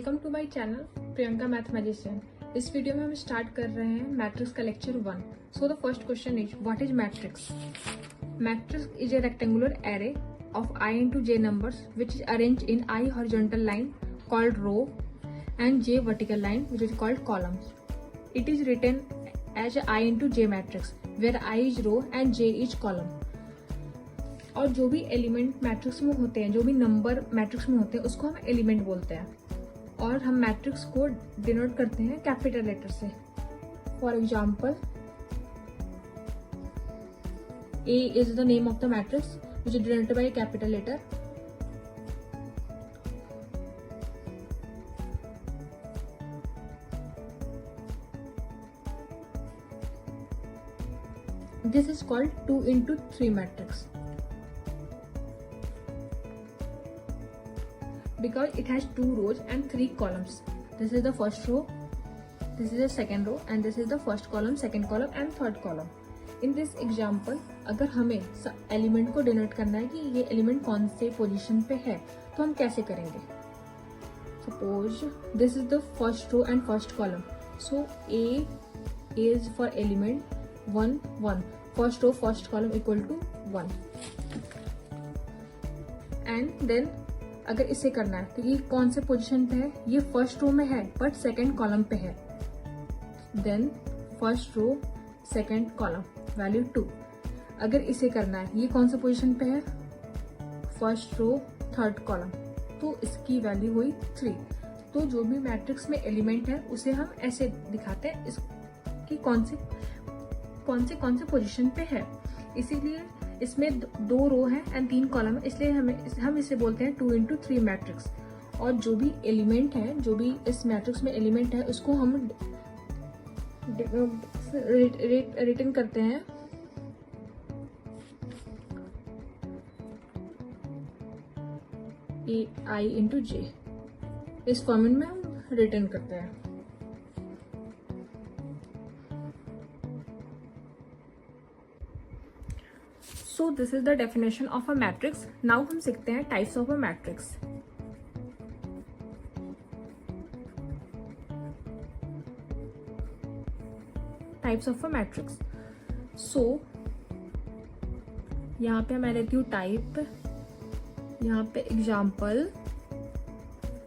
Welcome to my channel Priyanka mathematician. इस वीडियो में हम स्टार्ट कर रहे हैं मैट्रिक्स का lecture 1। So the first question is what is matrix. Matrix is a rectangular array of I into j numbers which is arranged in I horizontal line called row and j vertical line which is called columns. It is written as I into j matrix where I is row and j is column. और जो भी element matrix में होते हैं, जो भी number matrix में होते हैं, उसको हम एलिमेंट बोलते हैं और हम मैट्रिक्स को डिनोट करते हैं कैपिटल लेटर से। For example, A is the name of the matrix which is denoted by a capital letter. This is called 2 into 3 matrix because it has 2 rows and 3 columns. This is the first row, this is the second row, and this is the first column, second column and third column. In this example, अगर हमें element को denote करना है कि ये element कौन से position पे है, तो हम कैसे करेंगे। Suppose this is the first row and first column, so a is for element 1 1, first row first column equal to 1। And then अगर इसे करना है तो ये कौन से पोजीशन पे है, ये फर्स्ट रो में है बट सेकेंड कॉलम पे है। Then first row second column value 2। अगर इसे करना है, ये कौन सा पोजीशन पे है, फर्स्ट रो थर्ड कॉलम, तो इसकी वैल्यू हुई 3। तो जो भी मैट्रिक्स में एलिमेंट है उसे हम ऐसे दिखाते हैं इसकी कौन से पोजीशन पे है। इसीलिए इसमें 2 रो है एंड 3 कॉलम है, इसलिए हम इसे बोलते हैं 2 into 3 मैट्रिक्स। और जो भी एलिमेंट है, जो भी इस मैट्रिक्स में एलिमेंट है, उसको हम रिटर्न करते हैं I into j। इस फॉर्मेट में हम रिटर्न करते हैं। So this is the definition of a matrix. Now हम सीखते हैं types of a matrix. Types of a matrix. सो यहाँ पे मैं लेती हूँ टाइप, यहाँ पे एग्जाम्पल,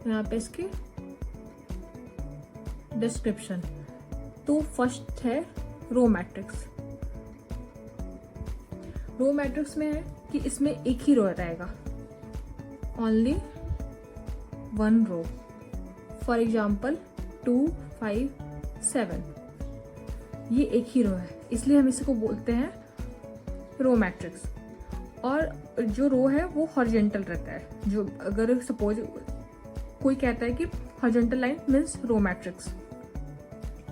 यहाँ पे इसकी डिस्क्रिप्शन। तो फर्स्ट है रो मैट्रिक्स। रो मैट्रिक्स में है कि इसमें एक ही रो रहेगा, ओनली 1 रो। फॉर एग्जाम्पल 2 5 7, ये एक ही रो है, इसलिए हम इसको बोलते हैं रो मैट्रिक्स। और जो रो है वो हॉरिजॉन्टल रहता है। जो अगर सपोज कोई कहता है कि horizontal line means row matrix.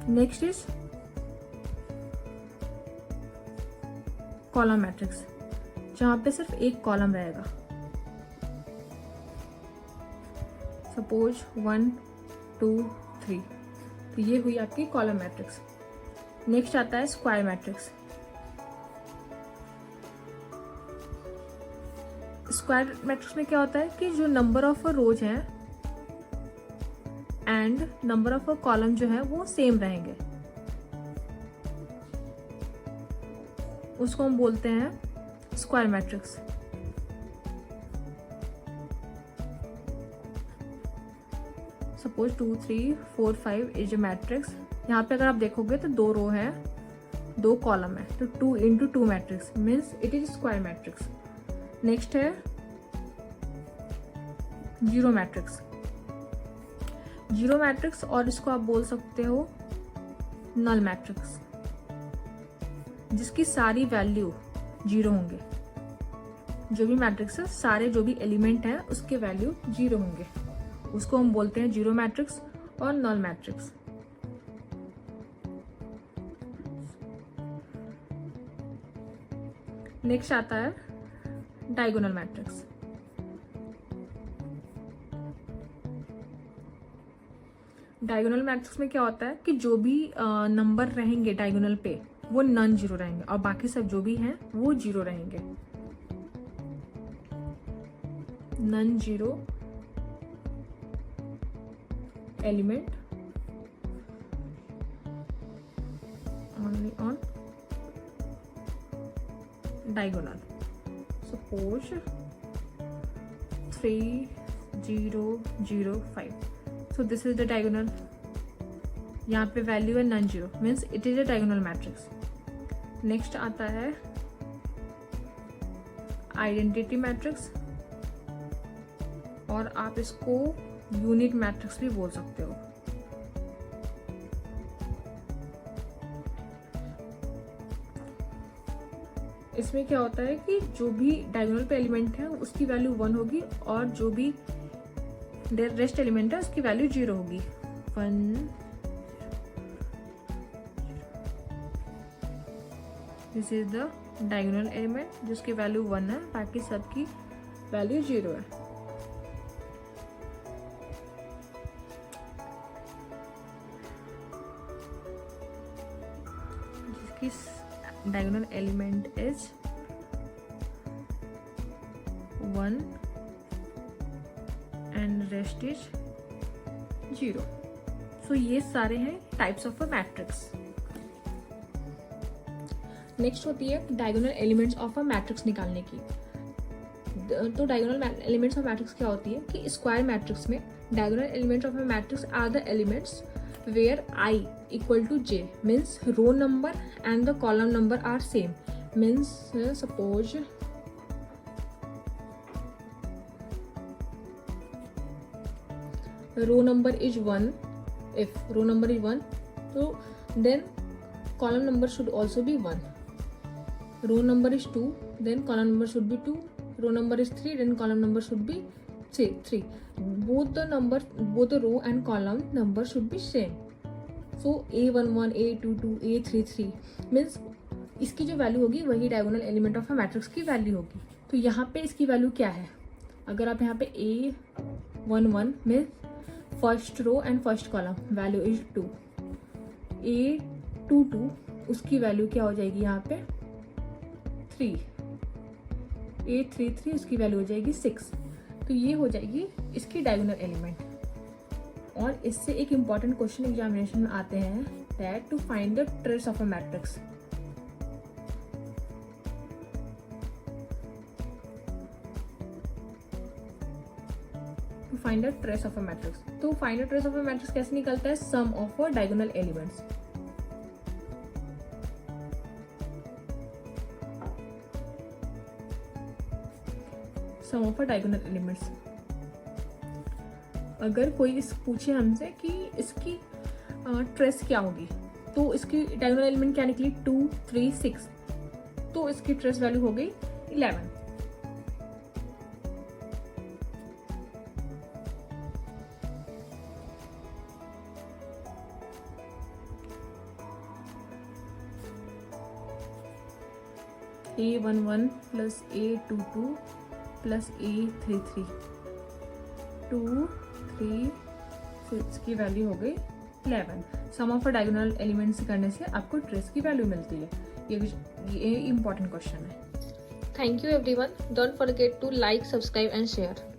Next is column matrix, जहां पे सिर्फ एक कॉलम रहेगा। सपोज 1 2 3, तो ये हुई आपकी कॉलम मैट्रिक्स। नेक्स्ट आता है स्क्वायर मैट्रिक्स। स्क्वायर मैट्रिक्स में क्या होता है कि जो नंबर ऑफ रोज हैं एंड नंबर ऑफ कॉलम जो है वो सेम रहेंगे, उसको हम बोलते हैं square matrix. Suppose 2 3 4 5 is a matrix. यहाँ पे अगर आप देखोगे तो 2 रो है, 2 कॉलम है, तो 2 into 2 matrix means it is square matrix. Next है जीरो मैट्रिक्स। जीरो मैट्रिक्स, और इसको आप बोल सकते हो नल मैट्रिक्स, जिसकी सारी वैल्यू 0 होंगे। जो भी मैट्रिक्स है, सारे जो भी एलिमेंट हैं उसके वैल्यू 0 होंगे, उसको हम बोलते हैं जीरो मैट्रिक्स और नल मैट्रिक्स। नेक्स्ट आता है डायगोनल मैट्रिक्स। डायगोनल मैट्रिक्स में क्या होता है कि जो भी नंबर रहेंगे डायगोनल पे वो नॉन जीरो रहेंगे और बाकी सब जो भी हैं वो जीरो रहेंगे। Non zero element only on diagonal. Suppose 3 0 0 5. So this is the diagonal. यहाँ पे वैल्यू है non zero, means it is a diagonal matrix. Next आता है आइडेंटिटी मैट्रिक्स, और आप इसको यूनिट मैट्रिक्स भी बोल सकते हो. इसमें क्या होता है कि जो भी डायगोनल पे एलिमेंट है उसकी वैल्यू 1 होगी, और जो भी रेस्ट एलिमेंट है उसकी वैल्यू 0 होगी. 1 this is the diagonal element जिसकी वैल्यू 1 है, बाकी सबकी वैल्यू 0 है. जिसकी diagonal element is 1 and rest is 0. सो ये सारे हैं types of a matrix. Next होती है diagonal elements of a matrix निकालने की. तो डायगोनल एलिमेंट्स ऑफ मैट्रिक्स क्या होती है कि स्क्वायर मैट्रिक्स में diagonal elements of a matrix are the elements where I equal to j, means row number and the column number are same. Means suppose row number is 1, if row number is 1, so then column number should also be 1. Row number is 2, then column number should be 2. Row number is 3, then column number should be 3. Both the row and column number should be same. So a11, a22, a33 means इसकी जो value होगी वही diagonal element of a matrix की value होगी. तो यहाँ पे इसकी वैल्यू क्या है? अगर आप यहाँ पे a11 में first row and first column value is 2, a22 उसकी वैल्यू क्या हो जाएगी यहाँ पे 3, a33 उसकी वैल्यू हो जाएगी 6. तो ये हो जाएगी इसकी डायगोनल एलिमेंट. और इससे एक इम्पॉर्टेंट क्वेश्चन एग्जामिनेशन में आते हैं, that to find the trace of a matrix. To find the trace of a matrix. तो find the trace of a matrix कैसे निकलता है? Sum of a diagonal elements. Sum of a diagonal elements. अगर कोई पूछे हमसे कि इसकी ट्रेस क्या होगी, तो इसकी डायगोनल एलिमेंट क्या निकली 2 3 6, तो इसकी ट्रेस वैल्यू हो गई 11. a11 plus a22 plus a33 2 3 6 की वैल्यू हो गई 11. Sum of a diagonal elements करने से आपको ट्रेस की वैल्यू मिलती है. ये इंपॉर्टेंट क्वेश्चन है. Thank you everyone. Don't forget to like, subscribe and share.